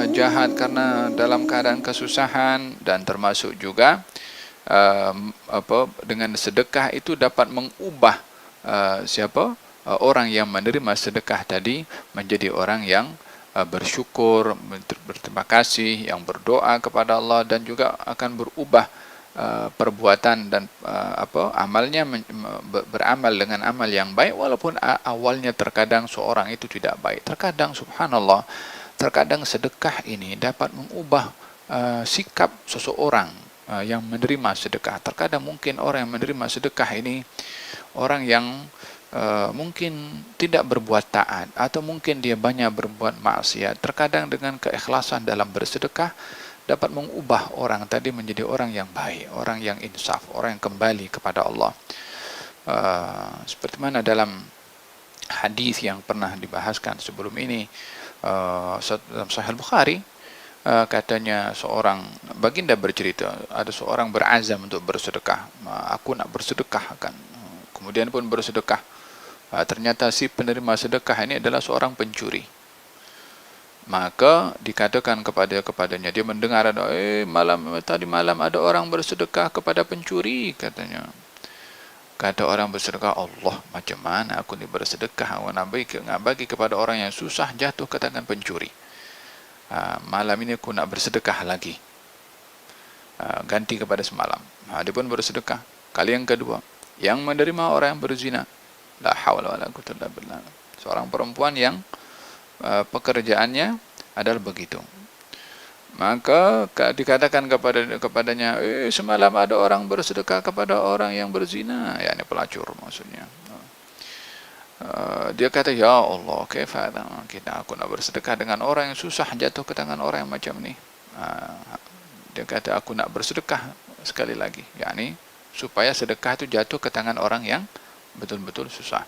jahat karena dalam keadaan kesusahan, dan termasuk juga dengan sedekah itu dapat mengubah orang yang menerima sedekah tadi menjadi orang yang bersyukur, berterima kasih, yang berdoa kepada Allah, dan juga akan berubah perbuatan dan amalnya, beramal dengan amal yang baik, walaupun awalnya terkadang seorang itu tidak baik. Terkadang subhanallah, terkadang sedekah ini dapat mengubah sikap seseorang yang menerima sedekah. Terkadang mungkin orang yang menerima sedekah ini orang yang mungkin tidak berbuat taat, atau mungkin dia banyak berbuat maksiat. Terkadang dengan keikhlasan dalam bersedekah dapat mengubah orang tadi menjadi orang yang baik, orang yang insaf, orang yang kembali kepada Allah. Seperti mana dalam hadis yang pernah dibahaskan sebelum ini, dalam Sahih Bukhari, katanya seorang baginda bercerita, ada seorang berazam untuk bersedekah. Aku nak bersedekah kan. Kemudian pun bersedekah. Ternyata si penerima sedekah ini adalah seorang pencuri. Maka dikatakan kepadanya, dia mendengar ada tadi malam ada orang bersedekah kepada pencuri, katanya. Kata orang bersedekah, Allah, macam mana aku ni bersedekah, nak bagi kepada orang yang susah, jatuh ke tangan pencuri. Malam ini aku nak bersedekah lagi, ganti kepada semalam. Dia pun bersedekah kali yang kedua, yang menerima orang yang berzina. La haula wala quwwata illa billah. Seorang perempuan yang pekerjaannya adalah begitu. Maka dikatakan kepadanya, semalam ada orang bersedekah kepada orang yang berzina, yakni pelacur maksudnya. Dia kata, ya Allah, kaifa aku nak bersedekah dengan orang yang susah, jatuh ke tangan orang yang macam ni. Dia kata, aku nak bersedekah sekali lagi, yakni supaya sedekah itu jatuh ke tangan orang yang betul-betul susah.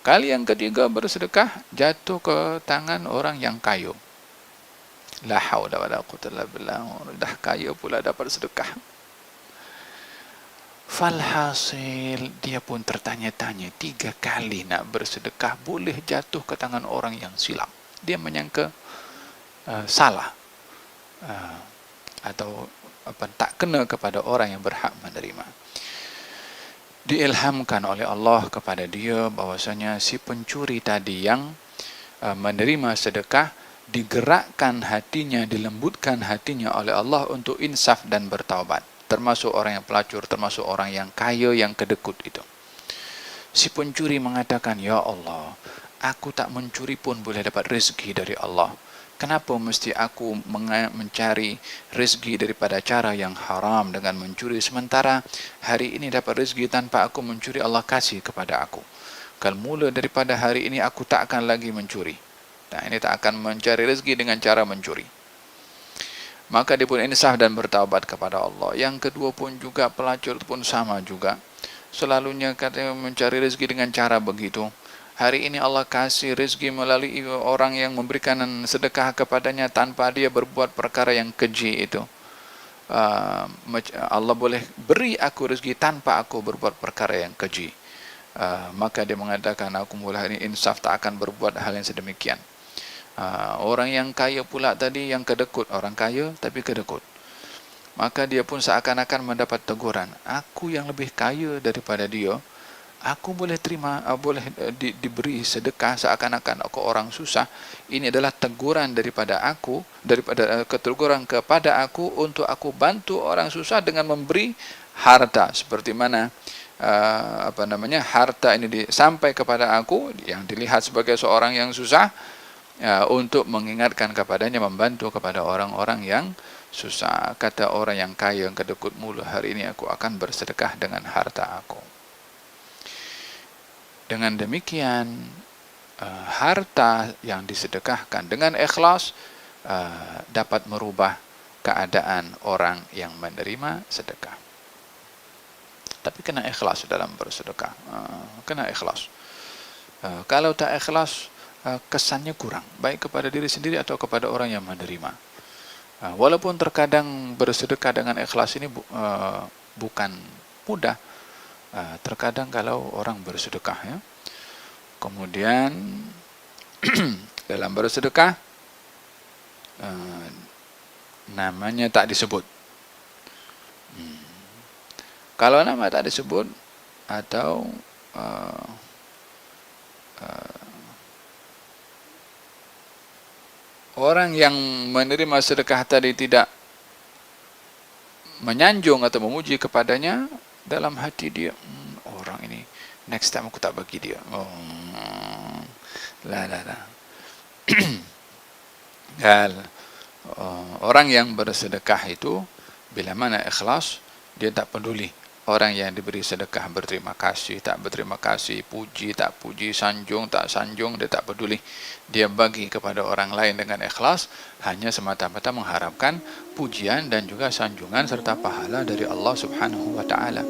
Kali yang ketiga bersedekah, jatuh ke tangan orang yang kaya. La haula wala quwwata illa billah. Dah kaya pula dapat sedekah. Falhasil, dia pun tertanya-tanya, 3 kali nak bersedekah boleh jatuh ke tangan orang yang silap. Dia menyangka salah, atau tak kena kepada orang yang berhak menerima. Diilhamkan oleh Allah kepada dia bahwasanya si pencuri tadi yang menerima sedekah, digerakkan hatinya, dilembutkan hatinya oleh Allah untuk insaf dan bertaubat. Termasuk orang yang pelacur, termasuk orang yang kaya, yang kedekut itu. Si pencuri mengatakan, ya Allah, aku tak mencuri pun boleh dapat rezeki dari Allah. Kenapa mesti aku mencari rezeki daripada cara yang haram dengan mencuri, sementara hari ini dapat rezeki tanpa aku mencuri, Allah kasih kepada aku. Kalau mula daripada hari ini aku tak akan lagi mencuri. Nah, ini tak akan mencari rezeki dengan cara mencuri. Maka dia pun insaf dan bertaubat kepada Allah. Yang kedua pun juga, pelacur pun sama juga. Selalunya katanya mencari rezeki dengan cara begitu. Hari ini Allah kasih rezeki melalui orang yang memberikan sedekah kepadanya tanpa dia berbuat perkara yang keji itu. Allah boleh beri aku rezeki tanpa aku berbuat perkara yang keji. Maka dia mengatakan, aku mulai ini insaf, tak akan berbuat hal yang sedemikian. Orang yang kaya pula tadi, yang kedekut, orang kaya tapi kedekut, maka dia pun seakan-akan mendapat teguran, aku yang lebih kaya daripada dia, aku boleh terima, boleh diberi sedekah seakan-akan aku orang susah. Ini adalah teguran daripada aku, daripada keteguran kepada aku untuk aku bantu orang susah dengan memberi harta. Seperti mana harta ini sampai kepada aku yang dilihat sebagai seorang yang susah, untuk mengingatkan kepadanya, membantu kepada orang-orang yang susah. Kata orang yang kaya, yang kedekut mula, hari ini aku akan bersedekah dengan harta aku. Dengan demikian, harta yang disedekahkan dengan ikhlas dapat merubah keadaan orang yang menerima sedekah. Tapi kena ikhlas dalam bersedekah, kena ikhlas. Kalau tak ikhlas, kesannya kurang, baik kepada diri sendiri atau kepada orang yang menerima. Walaupun terkadang bersedekah dengan ikhlas ini bukan mudah. Terkadang kalau orang bersedekah, ya, kemudian dalam bersedekah namanya tak disebut. Kalau nama tak disebut atau orang yang menerima sedekah tadi tidak menyanjung atau memuji kepadanya, dalam hati dia, orang ini next time aku tak bagi dia. Lah. Orang yang bersedekah itu bila mana ikhlas, dia tak peduli orang yang diberi sedekah berterima kasih, tak berterima kasih, puji, tak puji, sanjung, tak sanjung, dia tak peduli. Dia bagi kepada orang lain dengan ikhlas, hanya semata-mata mengharapkan pujian dan juga sanjungan serta pahala dari Allah Subhanahu wa ta'ala.